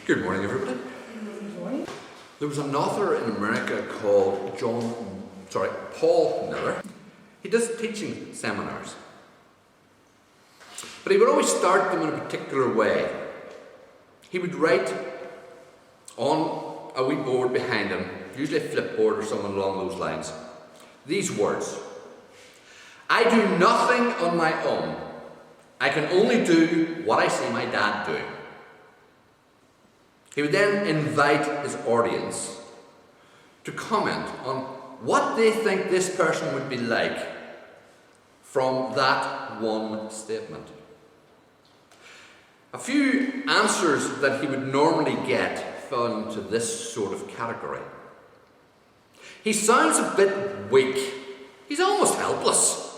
Good morning, everybody. Good morning. There was an author in America called Paul Miller. He does teaching seminars. But he would always start them in a particular way. He would write on a wee board behind him, usually a flipboard or something along those lines, these words: "I do nothing on my own. I can only do what I see my dad doing." He would then invite his audience to comment on what they think this person would be like from that one statement. A few answers that he would normally get fell into this sort of category. He sounds a bit weak. He's almost helpless.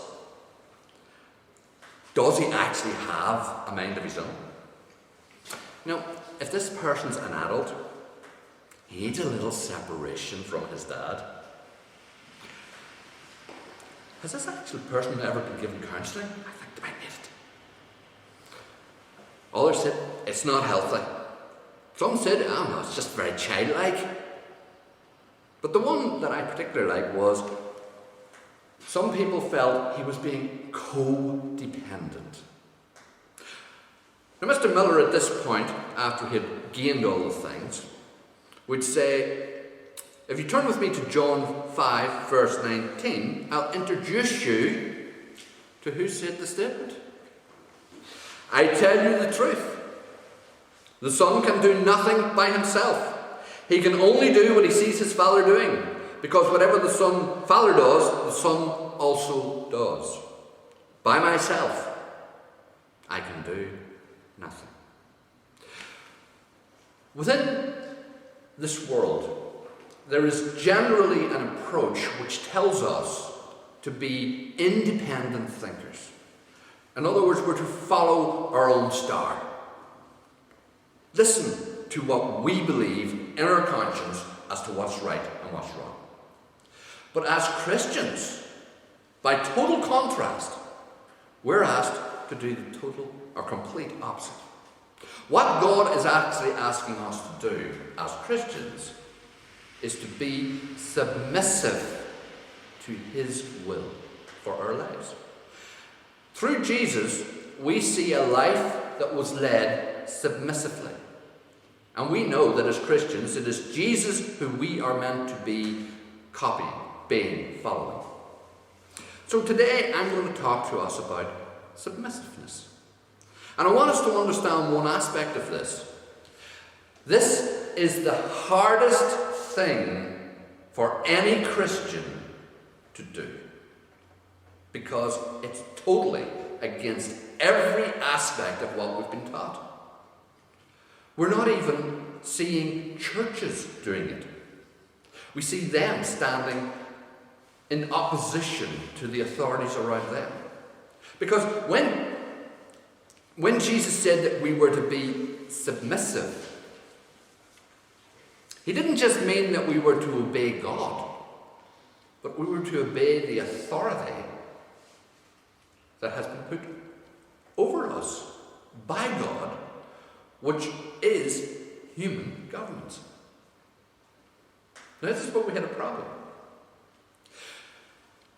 Does he actually have a mind of his own? Now, if this person's an adult, he needs a little separation from his dad. Has this actual person ever been given counselling? I think they might need it. Others said it's not healthy. Some said, oh no, it's just very childlike. But the one that I particularly liked was, some people felt he was being codependent. Now, Mr. Miller, at this point, after he had gained all the things, would say, if you turn with me to John 5, verse 19, I'll introduce you to who said the statement. "I tell you the truth. The Son can do nothing by himself. He can only do what he sees his Father doing, because whatever the Father does, the Son also does. By myself, I can do nothing." Within this world, there is generally an approach which tells us to be independent thinkers. In other words, we're to follow our own star. Listen to what we believe in our conscience as to what's right and what's wrong. But as Christians, by total contrast, we're asked to do the total or complete opposite. What God is actually asking us to do as Christians is to be submissive to his will for our lives. Through Jesus, we see a life that was led submissively. And we know that as Christians, it is Jesus who we are meant to be copying, following. So today, I'm going to talk to us about submissiveness. And I want us to understand one aspect of this. This is the hardest thing for any Christian to do, because it's totally against every aspect of what we've been taught. We're not even seeing churches doing it. We see them standing in opposition to the authorities around them. Because when Jesus said that we were to be submissive, he didn't just mean that we were to obey God, but we were to obey the authority that has been put over us by God, which is human government. Now, this is where we had a problem.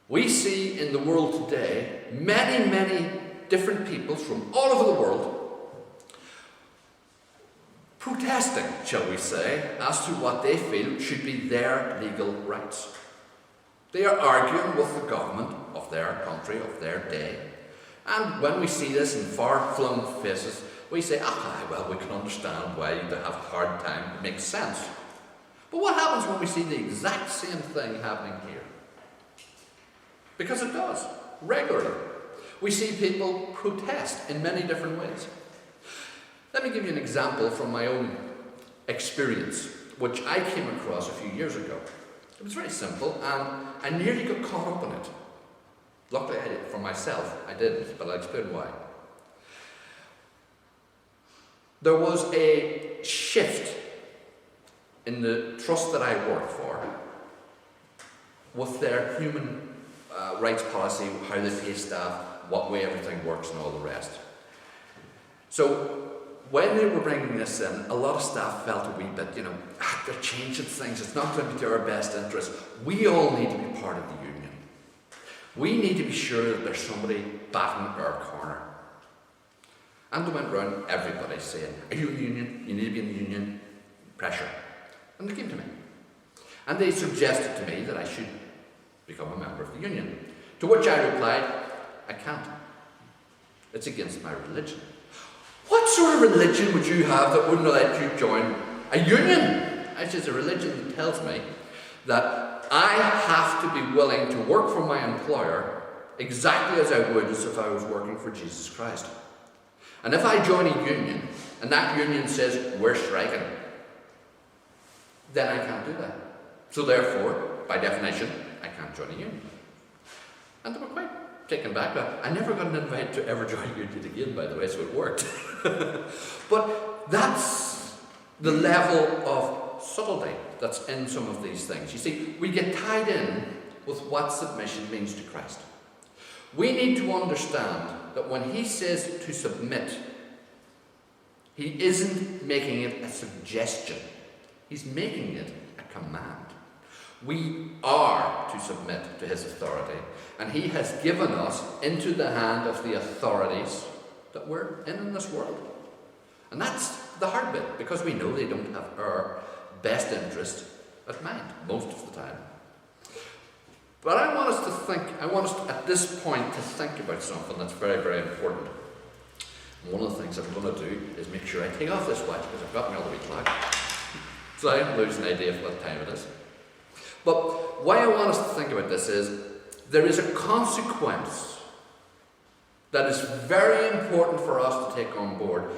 We see in the world today many different peoples from all over the world protesting, shall we say, as to what they feel should be their legal rights. They are arguing with the government of their country, of their day. And when we see this in far-flung faces, we say, well, we can understand why they have a hard time. It makes sense. But what happens when we see the exact same thing happening here? Because it does, regularly. We see people protest in many different ways. Let me give you an example from my own experience, which I came across a few years ago. It was very simple, and I nearly got caught up in it. Luckily, for myself, I didn't, but I'll explain why. There was a shift in the trust that I worked for with their human rights policy, how they pay staff, what way everything works and all the rest. So when they were bringing this in, a lot of staff felt a wee bit, they're changing things. It's not going to be to our best interest. We all need to be part of the union. We need to be sure that there's somebody batting our corner. And they went round everybody saying, are you in the union? You need to be in the union. Pressure. And they came to me. And they suggested to me that I should become a member of the union. To which I replied, I can't. It's against my religion. What sort of religion would you have that wouldn't let you join a union? It's just a religion that tells me that I have to be willing to work for my employer exactly as I would as if I was working for Jesus Christ. And if I join a union, and that union says, we're striking, then I can't do that. So therefore, by definition, I can't join a union. And they were quite taken back. I never got an invite to ever join a union again, by the way, so it worked. But that's the level of subtlety that's in some of these things. You see, we get tied in with what submission means to Christ. We need to understand that when he says to submit, he isn't making it a suggestion. He's making it a command. We are to submit to his authority, and he has given us into the hand of the authorities that we're in this world. And that's the hard bit, because we know they don't have our best interest at mind most of the time. But I want us at this point to think about something that's very, very important. And one of the things I'm going to do is make sure I take off this watch, because I've got my other wee clock. So I don't lose an idea of what time it is. But why I want us to think about this is, there is a consequence that is very important for us to take on board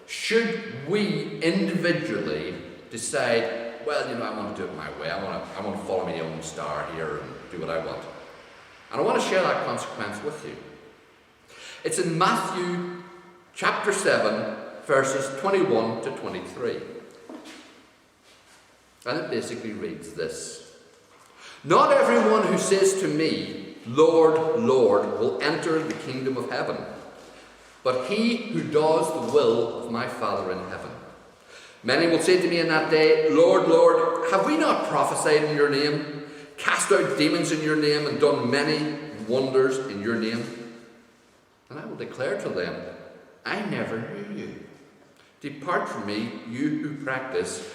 should we individually decide, well, I want to do it my way. I want to follow my own star here and do what I want. And I want to share that consequence with you. It's in Matthew chapter 7, verses 21 to 23. And it basically reads this: Not everyone who says to me, Lord, Lord, will enter the kingdom of heaven, but he who does the will of my Father in heaven. Many will say to me in that day, Lord, Lord, have we not prophesied in your name, cast out demons in your name, and done many wonders in your name? And I will declare to them, I never knew you. Depart from me, you who practice,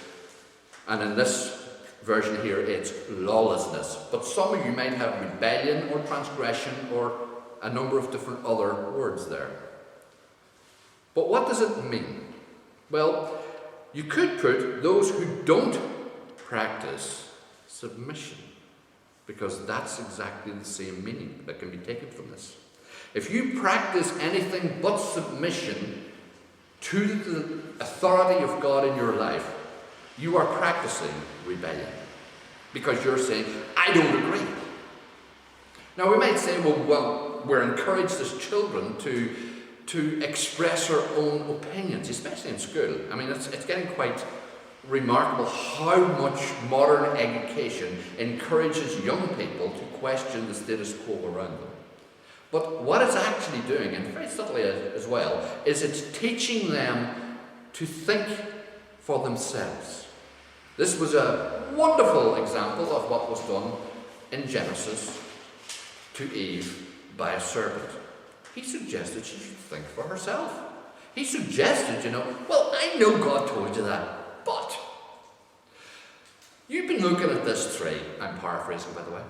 and in this version here it's lawlessness. But some of you might have rebellion or transgression or a number of different other words there. But what does it mean? Well, you could put those who don't practice submission, because that's exactly the same meaning that can be taken from this. If you practice anything but submission to the authority of God in your life, you are practicing rebellion, because you're saying, I don't agree. Now we might say, well, we're encouraged as children to express our own opinions, especially in school. I mean, it's getting quite remarkable how much modern education encourages young people to question the status quo around them. But what it's actually doing, and very subtly as well, is it's teaching them to think for themselves. This was a wonderful example of what was done in Genesis to Eve by a serpent. He suggested she should think for herself. He suggested, well, I know God told you that, but you've been looking at this tree. I'm paraphrasing, by the way,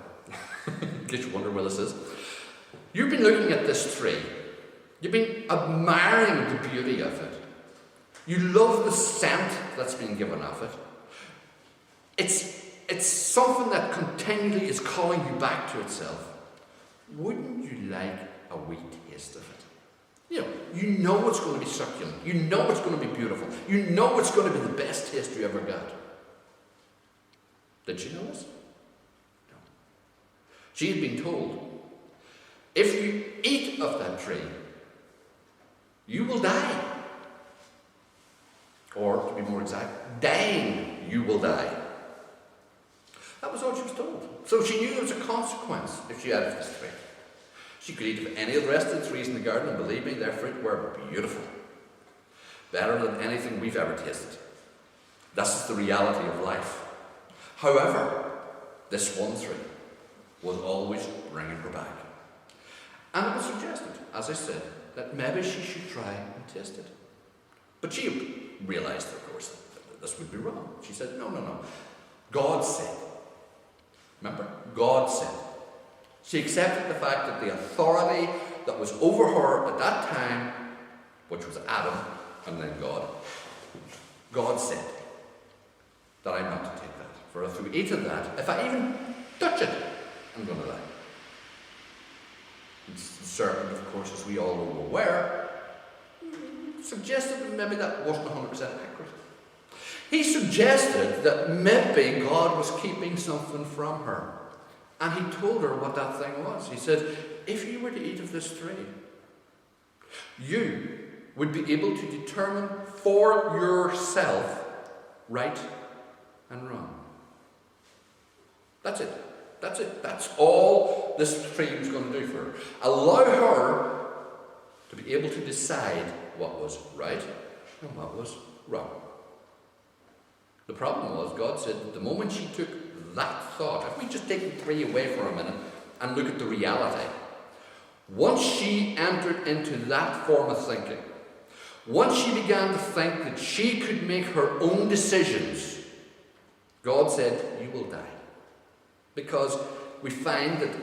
in case you wonder where this is. You've been looking at this tree. You've been admiring the beauty of it. You love the scent that's been given of it. It's something that continually is calling you back to itself. Wouldn't you like a wee taste of it? You know it's going to be succulent. You know it's going to be beautiful. You know it's going to be the best taste you ever got. Did she know this? No. She had been told, if you eat of that tree, you will die. Or, to be more exact, dying, you will die. That was all she was told. So she knew there was a consequence if she ate of this tree. She could eat of any of the rest of the trees in the garden, and believe me, their fruit were beautiful. Better than anything we've ever tasted. This is the reality of life. However, this one tree was always bringing her back. And it was suggested, as I said, that maybe she should try and taste it. But she realised, of course, that this would be wrong. She said, no. God said. Remember? God said. She accepted the fact that the authority that was over her at that time, which was Adam and then God said that I'm not to take that. For if we eat of that, if I even touch it, I'm going to die. The serpent, of course, as we all were aware, suggested that maybe that wasn't 100% accurate. He suggested that maybe God was keeping something from her. And he told her what that thing was. He said, if you were to eat of this tree, you would be able to determine for yourself right and wrong. That's it. That's it. That's all this tree was going to do for her. Allow her to be able to decide what was right and what was wrong. The problem was, God said that the moment she took that thought, if we just take the tree away for a minute and look at the reality, once she entered into that form of thinking, once she began to think that she could make her own decisions, God said, you will die. Because we find that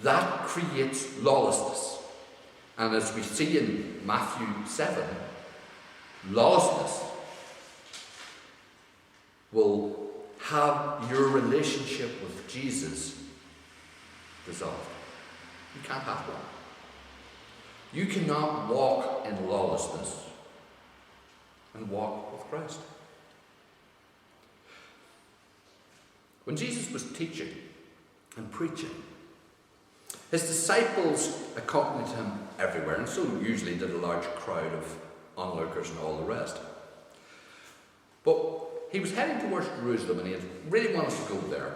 that creates lawlessness. And as we see in Matthew 7, lawlessness will have your relationship with Jesus dissolved. You can't have one. You cannot walk in lawlessness and walk with Christ. When Jesus was teaching and preaching, his disciples accompanied him everywhere, and so usually did a large crowd of onlookers and all the rest. But he was heading towards Jerusalem, and he had really wanted to go there.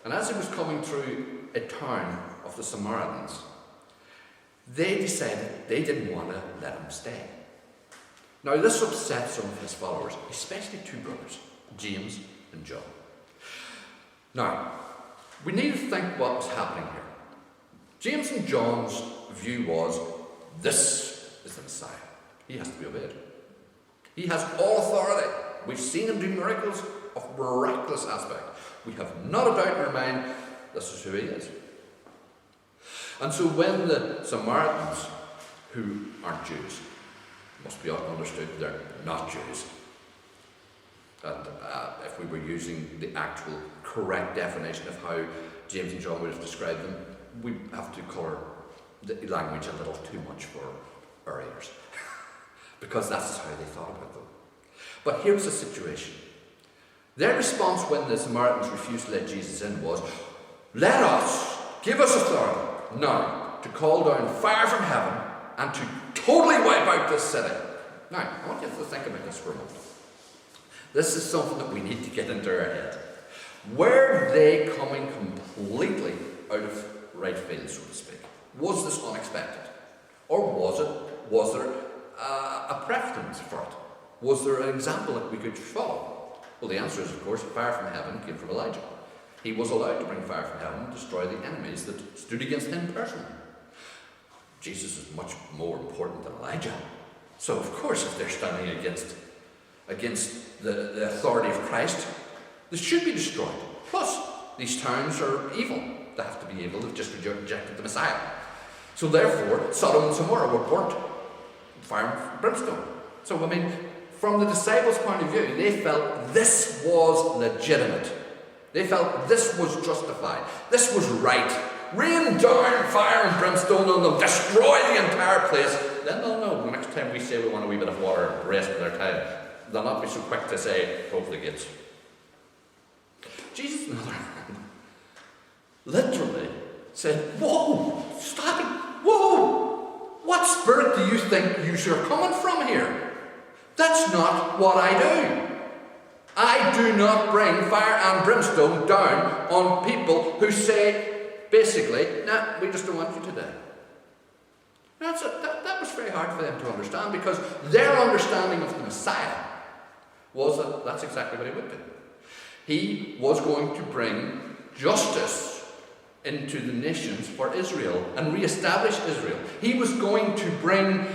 And as he was coming through a town of the Samaritans, they decided they didn't want to let him stay. Now this upset some of his followers, especially two brothers, James and John. Now, we need to think what was happening here. James and John's view was, this is the Messiah. He has to be obeyed. He has all authority. We've seen him do miracles of miraculous aspect. We have not a doubt in our mind this is who he is. And so when the Samaritans, who aren't Jews, must be understood they're not Jews, and if we were using the actual correct definition of how James and John would have described them, we have to colour the language a little too much for our ears. Because that's how they thought about them. But here's the situation. Their response when the Samaritans refused to let Jesus in was, let us, give us authority now to call down fire from heaven and to totally wipe out this city. Now, I want you to think about this for a moment. This is something that we need to get into our head. Were they coming completely out of right field, so to speak? Was this unexpected? Or was there a preference for it? Was there an example that we could follow? Well, the answer is, of course, fire from heaven came from Elijah. He was allowed to bring fire from heaven and destroy the enemies that stood against him personally. Jesus is much more important than Elijah. So, of course, if they're standing against the authority of Christ, they should be destroyed. Plus, these towns are evil. They have to be evil. They've just rejected the Messiah. So therefore, Sodom and Gomorrah were burnt. Fire and brimstone. So, I mean, from the disciples' point of view, they felt this was legitimate. They felt this was justified. This was right. Rain down fire and brimstone on them. Destroy the entire place. Then they'll know the next time we say we want a wee bit of water, rest of their time, they'll not be so quick to say, close the gates. Jesus, on the other hand, literally said, whoa, stop it, whoa. What spirit do you think you are coming from here? That's not what I do. I do not bring fire and brimstone down on people who say, basically, nah, we just don't want you to die. That was very hard for them to understand, because their understanding of the Messiah was that that's exactly what he would do. He was going to bring justice into the nations for Israel and re-establish Israel. He was going to bring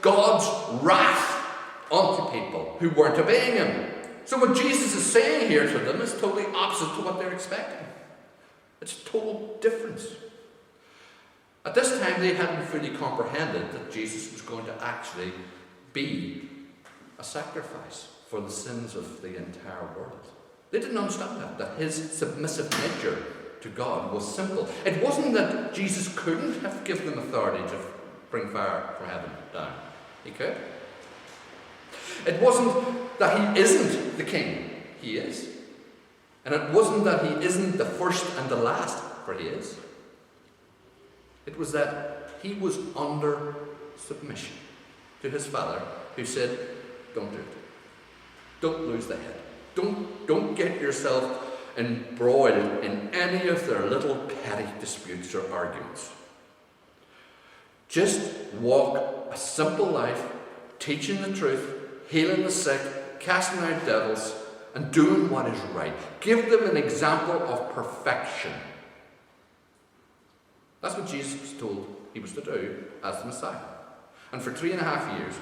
God's wrath onto people who weren't obeying him. So what Jesus is saying here to them is totally opposite to what they're expecting. It's a total difference. At this time, they hadn't fully comprehended that Jesus was going to actually be a sacrifice for the sins of the entire world. They didn't understand that his submissive nature to God was simple. It wasn't that Jesus couldn't have given them authority to bring fire from heaven down. He could. It wasn't that he isn't the king. He is. And it wasn't that he isn't the first and the last, for he is. It was that he was under submission to his Father, who said, don't do it. Don't lose the head. Don't get yourself embroiled in any of their little petty disputes or arguments. Just walk a simple life, teaching the truth, healing the sick, casting out devils, and doing what is right. Give them an example of perfection. That's what Jesus was told he was to do as the Messiah. And for 3.5 years,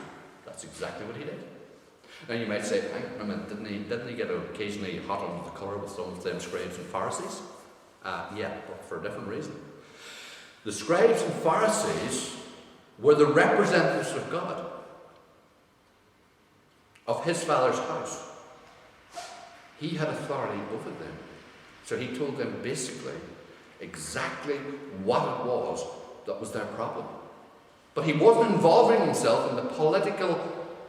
that's exactly what he did. Now you might say, hang on a minute, didn't he get occasionally hot under the collar with some of them scribes and Pharisees? Yeah, but for a different reason. The scribes and Pharisees were the representatives of God, of his Father's house. He had authority over them. So he told them basically exactly what it was that was their problem. But he wasn't involving himself in the political,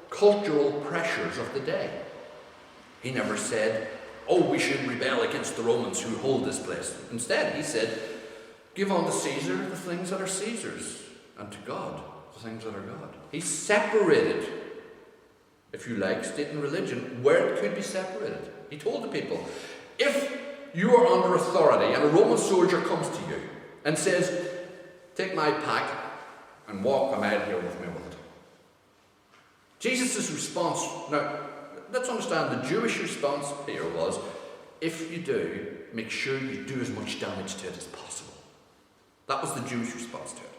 cultural pressures of the day. He never said, oh, we should rebel against the Romans who hold this place. Instead, he said, give unto Caesar the things that are Caesar's, and to God the things that are God. He separated, if you like, state and religion where it could be separated. He told the people, if you are under authority and a Roman soldier comes to you and says, take my pack and walk a mile here with me with it. Jesus' response, now let's understand the Jewish response here was, if you do, make sure you do as much damage to it as possible. That was the Jewish response to it.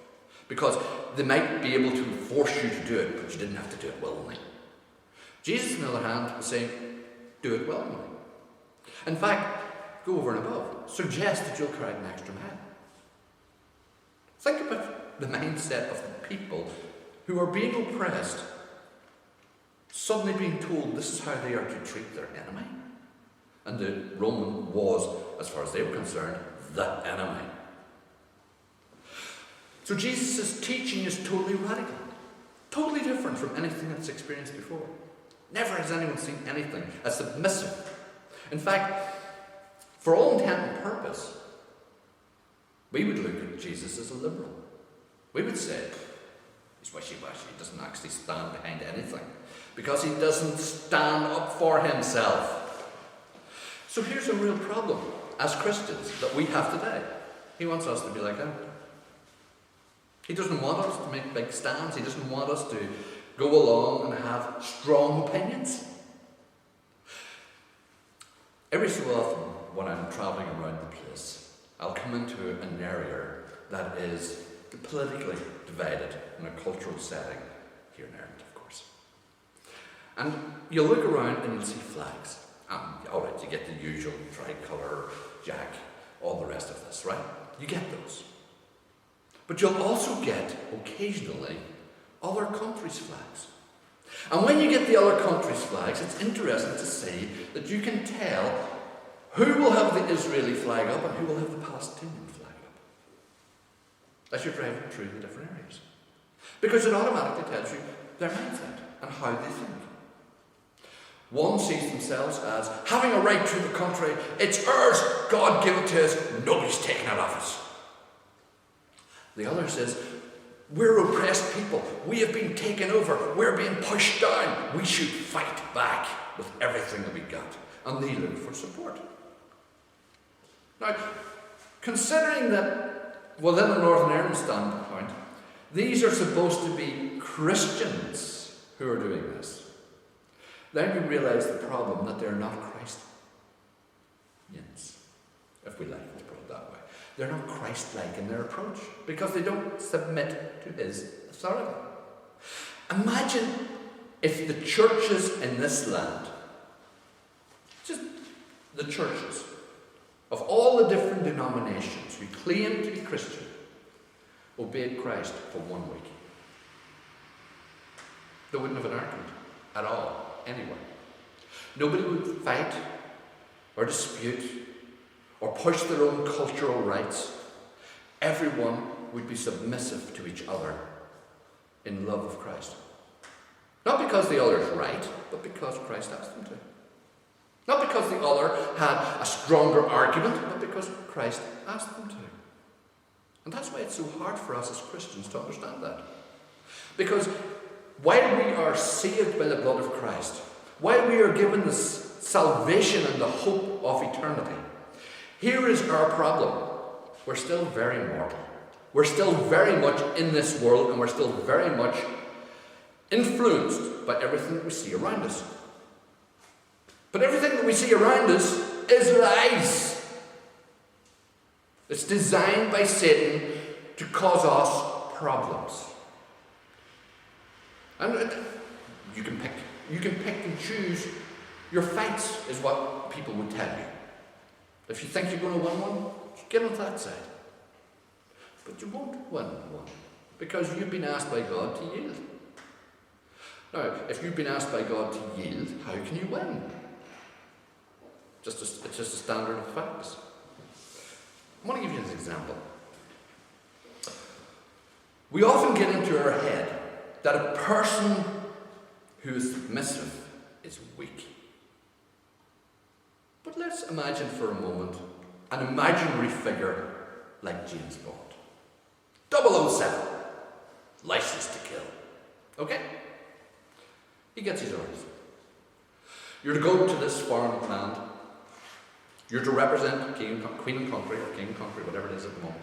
Because they might be able to force you to do it, but you didn't have to do it willingly. Jesus, on the other hand, was saying, do it willingly. In fact, go over and above. Suggest that you'll carry an extra mile. Think about the mindset of the people who are being oppressed, suddenly being told this is how they are to treat their enemy. And the Roman was, as far as they were concerned, the enemy. So Jesus' teaching is totally radical, totally different from anything that's experienced before. Never has anyone seen anything as submissive. In fact, for all intent and purpose, we would look at Jesus as a liberal. We would say, he's wishy-washy, he doesn't actually stand behind anything, because he doesn't stand up for himself. So here's a real problem as Christians that we have today. He wants us to be like him. He doesn't want us to make big stands. He doesn't want us to go along and have strong opinions. Every so often, when I'm travelling around the place, I'll come into an area that is politically divided in a cultural setting, here in Ireland, of course. And you'll look around and you'll see flags. All right, you get the usual tricolour, jack, all the rest of this, right? You get those. But you'll also get, occasionally, other countries' flags. And when you get the other countries' flags, it's interesting to see that you can tell who will have the Israeli flag up and who will have the Palestinian flag up, as you're driving through the different areas. Because it automatically tells you their mindset and how they think. One sees themselves as having a right to the country. It's ours. God gave it to us. Nobody's taking it off us. The other says, we're oppressed people. We have been taken over. We're being pushed down. We should fight back with everything that we got. And they look for support. Now, considering that within the Northern Ireland standpoint, These are supposed to be Christians who are doing this. Then you realize the problem, that they're not Christians, if we like to put it that way. They're not Christ-like in their approach because they don't submit to his authority. Imagine if the churches in this land, just the churches of all the different denominations who claim to be Christian, obeyed Christ for 1 week. They wouldn't have an argument at all, anywhere. Nobody would fight or dispute or push their own cultural rights. Everyone would be submissive to each other in love of Christ. Not because the other is right, but because Christ asked them to. Not because the other had a stronger argument, but because Christ asked them to. And that's why it's so hard for us as Christians to understand that. Because while we are saved by the blood of Christ, while we are given this salvation and the hope of eternity, here is our problem. We're still very mortal. We're still very much in this world, and we're still very much influenced by everything that we see around us. But everything that we see around us is lies. It's designed by Satan to cause us problems. And you can pick and choose your fights, is what people would tell you. If you think you're going to win one, get on that side. But you won't win one, because you've been asked by God to yield. Now, if you've been asked by God to yield, how can you win? It's just a standard of facts. I want to give you an example. We often get into our head that a person who is submissive is weak. But let's imagine for a moment an imaginary figure like James Bond. 007, license to kill. Okay? He gets his orders. You're to go to this foreign land. You're to represent Queen and Country, or King and Country, whatever it is at the moment.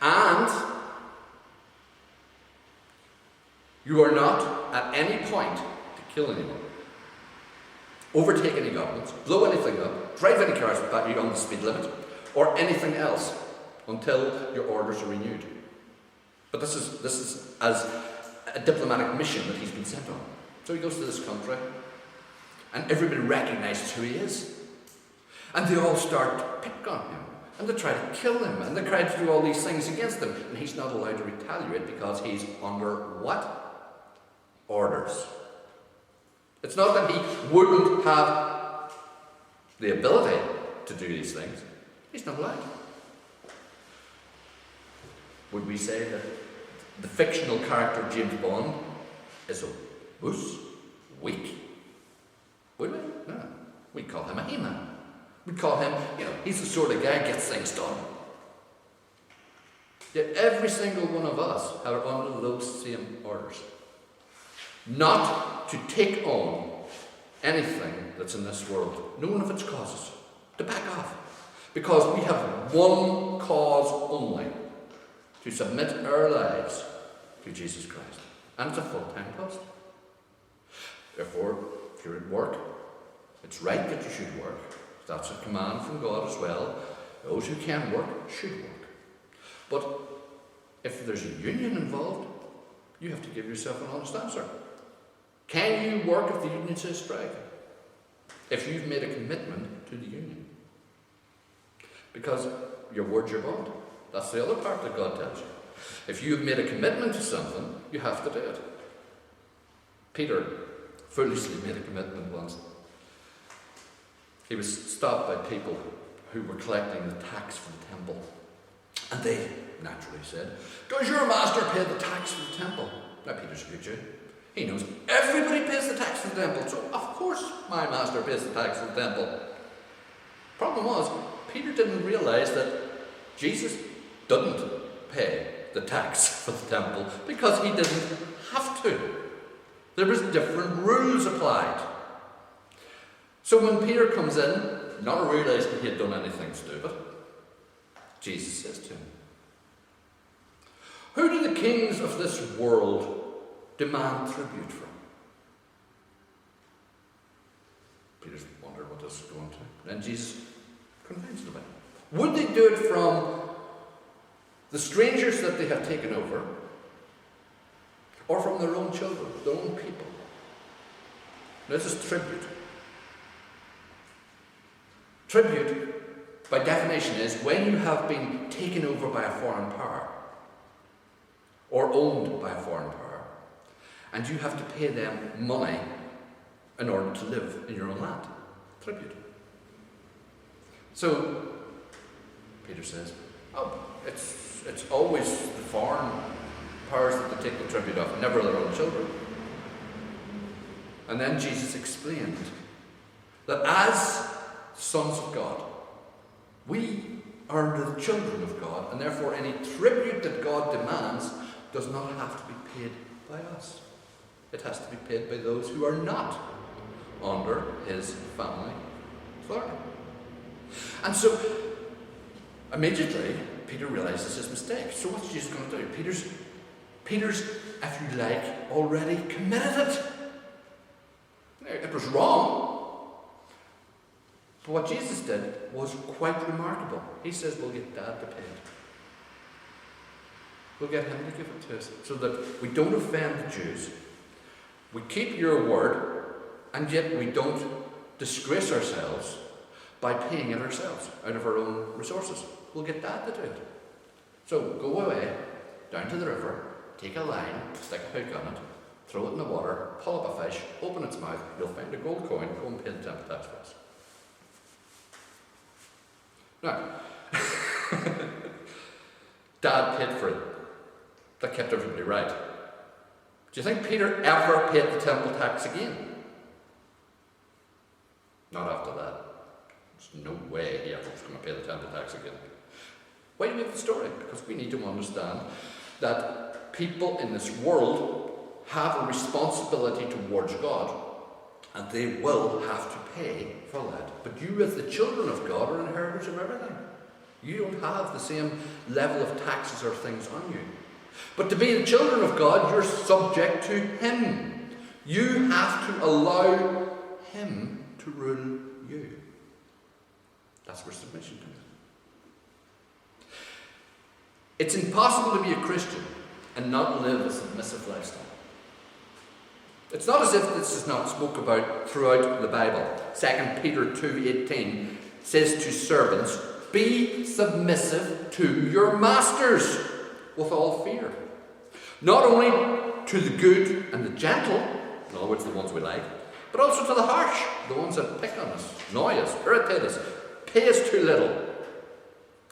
And you are not at any point to kill anyone, overtake any governments, blow anything up, drive any cars beyond the speed limit, or anything else until your orders are renewed. But this is as a diplomatic mission that he's been sent on. So he goes to this country, and everybody recognizes who he is. And they all start to pick on him, and they try to kill him, and they try to do all these things against him, and he's not allowed to retaliate because he's under what? Orders. It's not that he wouldn't have the ability to do these things. He's not allowed. Would we say that the fictional character James Bond is a wuss, weak? Would we? No. We'd call him a he-man. We'd call him, he's the sort of guy who gets things done. Yet every single one of us are under those same orders. Not to take on anything that's in this world, none of its causes, to back off. Because we have one cause only, to submit our lives to Jesus Christ. And it's a full-time post. Therefore, if you're at work, it's right that you should work. That's a command from God as well. Those who can work should work. But if there's a union involved, you have to give yourself an honest answer. Can you work if the union says strike? If you've made a commitment to the union. Because your word's your bond. That's the other part that God tells you. If you've made a commitment to something, you have to do it. Peter foolishly made a commitment once. He was stopped by people who were collecting the tax for the temple. And they naturally said, "Does your master pay the tax for the temple?" Now Peter's a good Jew. He knows everybody pays the tax for the temple, so of course my master pays the tax for the temple. Problem was, Peter didn't realize that Jesus didn't pay the tax for the temple because he didn't have to. There was different rules applied. So when Peter comes in, not realizing he had done anything stupid, Jesus says to him, Who do the kings of this world demand tribute from? Peter's wondered what this is going to. Then Jesus convinced them. Would they do it from the strangers that they have taken over, or from their own children, their own people? This is tribute. Tribute, by definition, is when you have been taken over by a foreign power, or owned by a foreign power, and you have to pay them money in order to live in your own land. Tribute. So, Peter says, it's always the foreign powers that they take the tribute of, never their own children. And then Jesus explained that as sons of God, we are the children of God, and therefore any tribute that God demands does not have to be paid by us. It has to be paid by those who are not under his family authority. And so, immediately, Peter realizes his mistake. So what's Jesus going to do? Peter's, if you like, already committed it. It was wrong. But what Jesus did was quite remarkable. He says, we'll get Dad to pay it. We'll get him to give it to us so that we don't offend the Jews. We keep your word, and yet we don't disgrace ourselves by paying it ourselves out of our own resources. We'll get Dad to do it. So go away, down to the river, take a line, stick a hook on it, throw it in the water, pull up a fish, open its mouth, you'll find a gold coin, go and pay the temple tax for us. Now, Dad paid for it. That kept everybody right. Do you think Peter ever paid the temple tax again? Not after that. There's no way he ever was going to pay the temple tax again. Why do we have the story? Because we need to understand that people in this world have a responsibility towards God, and they will have to pay for that. But you, as the children of God, are inheritors of everything. You don't have the same level of taxes or things on you. But to be the children of God, you're subject to him. You have to allow him to rule you. That's where submission comes in. It's impossible to be a Christian and not live a submissive lifestyle. It's not as if this is not spoken about throughout the Bible. 2 Peter 2:18 says to servants, be submissive to your masters with all fear. Not only to the good and the gentle, in other words the ones we like, but also to the harsh, the ones that pick on us, annoy us, irritate us, pay us too little.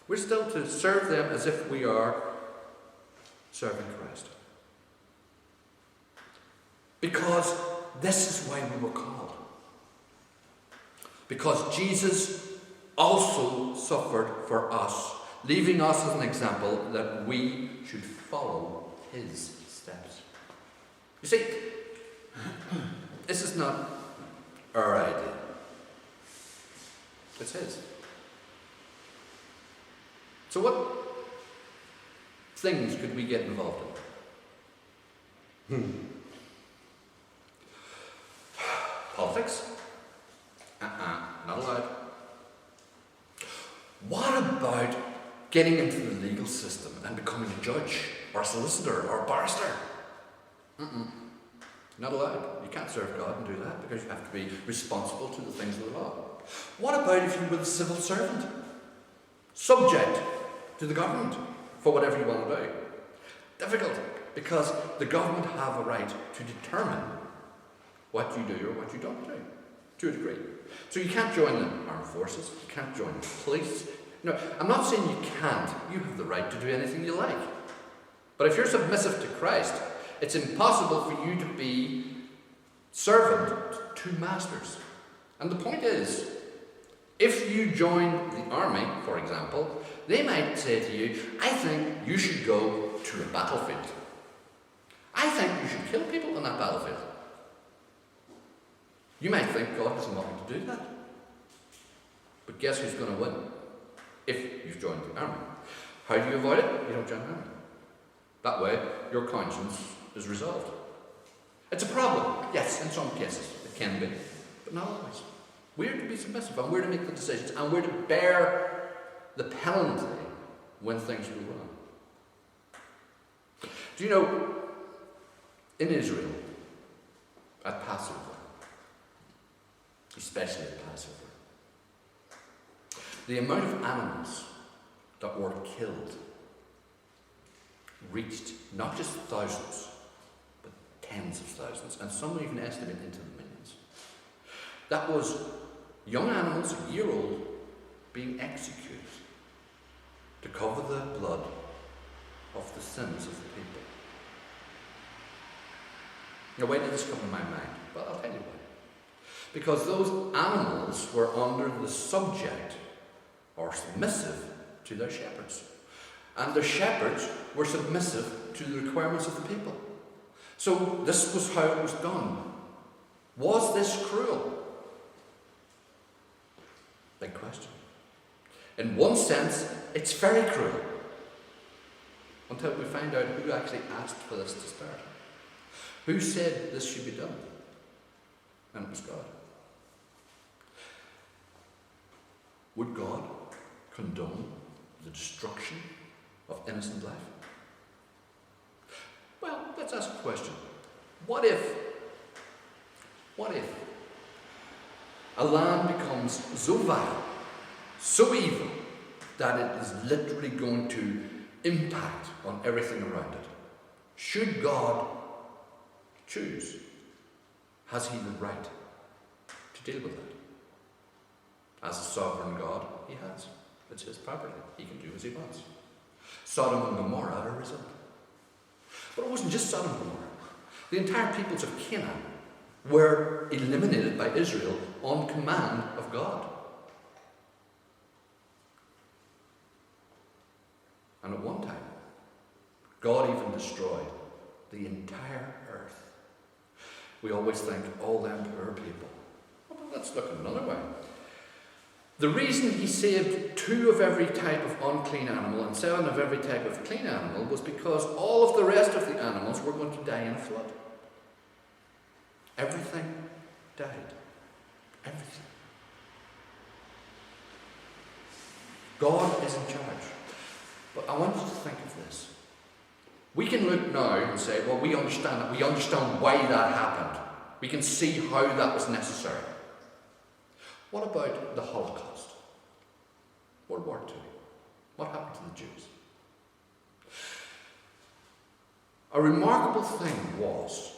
We're still to serve them as if we are serving Christ. Because this is why we were called. Because Jesus also suffered for us, leaving us as an example that we should follow his steps. You see, this is not our idea. It's his. So what things could we get involved in? Politics? Not allowed. What about getting into the legal system and becoming a judge or a solicitor or a barrister? Not allowed. You can't serve God and do that because you have to be responsible to the things of the law. What about if you were the civil servant? Subject to the government for whatever you want to do. Difficult because the government have a right to determine what you do or what you don't do, to a degree. So you can't join the armed forces, you can't join the police. No, I'm not saying you can't. You have the right to do anything you like. But if you're submissive to Christ, it's impossible for you to be servant to masters. And the point is, if you join the army, for example, they might say to you, I think you should go to a battlefield. I think you should kill people on that battlefield. You might think God doesn't want you to do that. But guess who's going to win? If you've joined the army. How do you avoid it? You don't join the army. That way, your conscience is resolved. It's a problem, yes, in some cases it can be, but not always. We're to be submissive, and we're to make the decisions, and we're to bear the penalty when things go wrong. Do you know, in Israel, at Passover, especially at Passover, the amount of animals that were killed reached not just thousands, but tens of thousands, and some even estimate into the millions. That was young animals, a year old, being executed to cover the blood of the sins of the people. Now, why did this come to my mind? Well, I'll tell you why. Because those animals were under the subject, or submissive, to their shepherds. And the shepherds were submissive to the requirements of the people. So this was how it was done. Was this cruel? Big question. In one sense, it's very cruel. Until we find out who actually asked for this to start. Who said this should be done? And it was God. Would God condone the destruction of innocent life? Well, let's ask a question. What if a land becomes so vile, so evil, that it is literally going to impact on everything around it? Should God choose? Has he the right to deal with that? As a sovereign God, he has. It's his property. He can do as he wants. Sodom and Gomorrah are a result. But it wasn't just Sodom and Gomorrah. The entire peoples of Canaan were eliminated by Israel on command of God. And at one time, God even destroyed the entire earth. We always think, all them poor people. Well, let's look at another way. The reason he saved 2 of every type of unclean animal and 7 of every type of clean animal was because all of the rest of the animals were going to die in a flood. Everything died. Everything. God is in charge. But I want you to think of this. We can look now and say, well, we understand that. We understand why that happened. We can see how that was necessary. What about the Holocaust? World War II. What happened to the Jews? A remarkable thing was,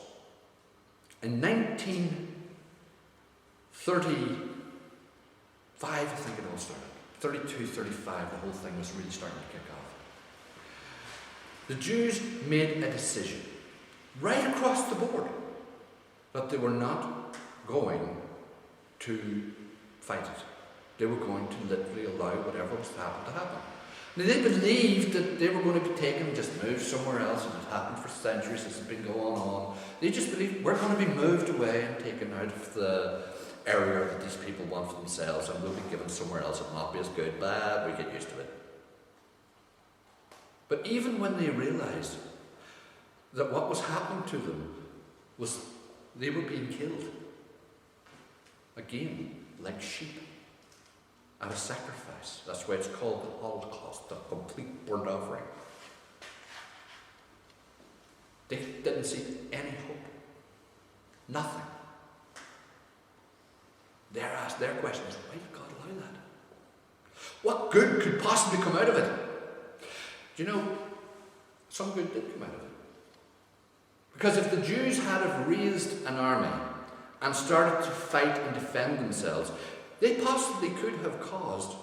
in 1935, I think it all started, 32, 35, the whole thing was really starting to kick off. The Jews made a decision, right across the board, that they were not going to fight it. They were going to literally allow whatever was to happen to happen. Now, they believed that they were going to be taken and just moved somewhere else, and it had happened for centuries. This has been going on. They just believed we're going to be moved away and taken out of the area that these people want for themselves, and we'll be given somewhere else. It'll not be as good, but we get used to it. But even when they realized that what was happening to them was they were being killed, again, like sheep, at a sacrifice. That's why it's called the Holocaust, the complete burnt offering. They didn't see any hope. Nothing. Their question is, why did God allow that? What good could possibly come out of it? Do you know, some good did come out of it. Because if the Jews had have raised an army and started to fight and defend themselves, they possibly could have caused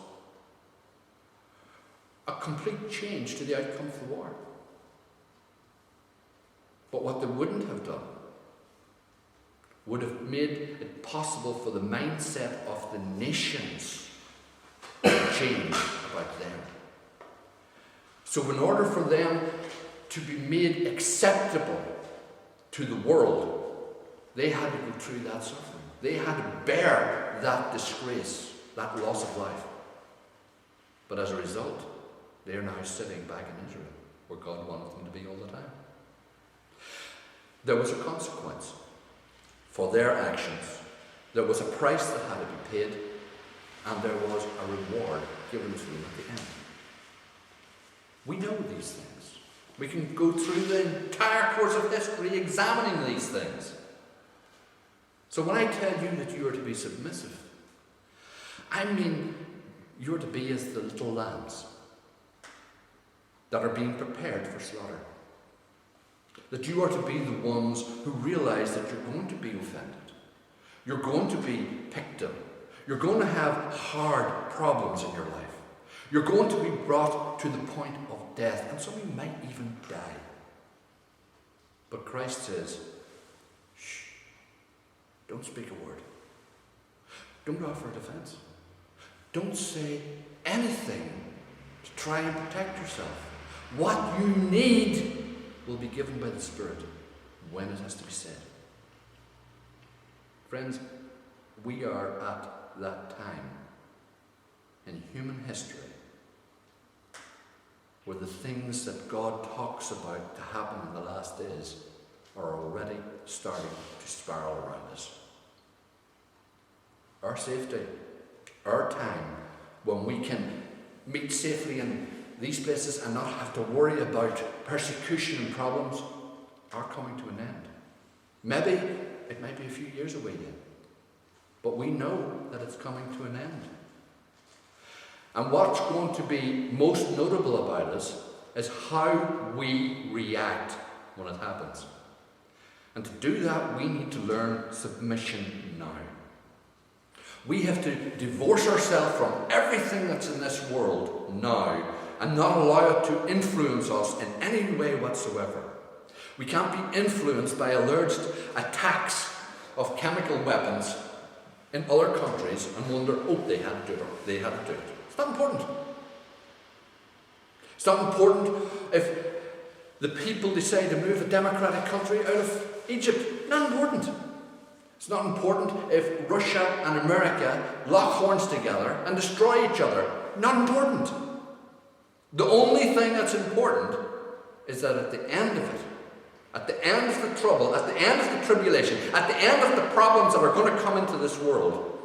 a complete change to the outcome of the war. But what they wouldn't have done would have made it possible for the mindset of the nations to change about them. So in order for them to be made acceptable to the world, they had to go through that suffering. They had to bear that disgrace, that loss of life. But as a result, they are now sitting back in Israel. where God wanted them to be all the time. There was a consequence for their actions. There was a price that had to be paid, and there was a reward given to them at the end. We know these things. We can go through the entire course of history examining these things. So when I tell you that you are to be submissive, I mean you're to be as the little lambs that are being prepared for slaughter. That you are to be the ones who realize that you're going to be offended. You're going to be picked on. You're going to have hard problems in your life. You're going to be brought to the point of death, and some of you might even die. But Christ says, shh, don't speak a word. Don't offer a defense. Don't say anything to try and protect yourself. What you need will be given by the Spirit when it has to be said. Friends, we are at that time in human history where the things that God talks about to happen in the last days are already starting to spiral around us. Our safety, our time, when we can meet safely in these places and not have to worry about persecution and problems, are coming to an end. Maybe it might be a few years away yet, but we know that it's coming to an end. And what's going to be most notable about us is how we react when it happens. And to do that, we need to learn submission now. We have to divorce ourselves from everything that's in this world now and not allow it to influence us in any way whatsoever. We can't be influenced by alleged attacks of chemical weapons in other countries and wonder, oh, they had to do it. They had to do it. It's not important. It's not important if the people decide to move a democratic country out of Egypt. Not important. It's not important if Russia and America lock horns together and destroy each other. Not important. The only thing that's important is that at the end of it, at the end of the trouble, at the end of the tribulation, at the end of the problems that are going to come into this world,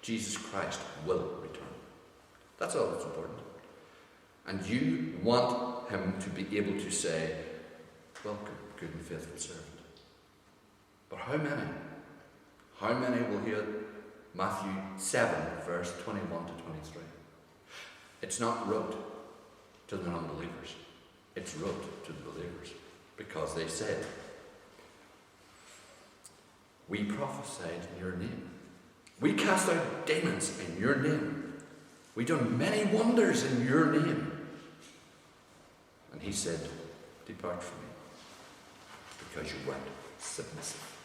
Jesus Christ will return. That's all that's important. And you want him to be able to say, welcome, good and faithful servant. But how many? How many will hear Matthew 7, verse 21 to 23? It's not wrote to the non-believers. It's wrote to the believers. Because they said, we prophesied in your name. We cast out demons in your name. We done many wonders in your name. And he said, depart from me, because you weren't submissive.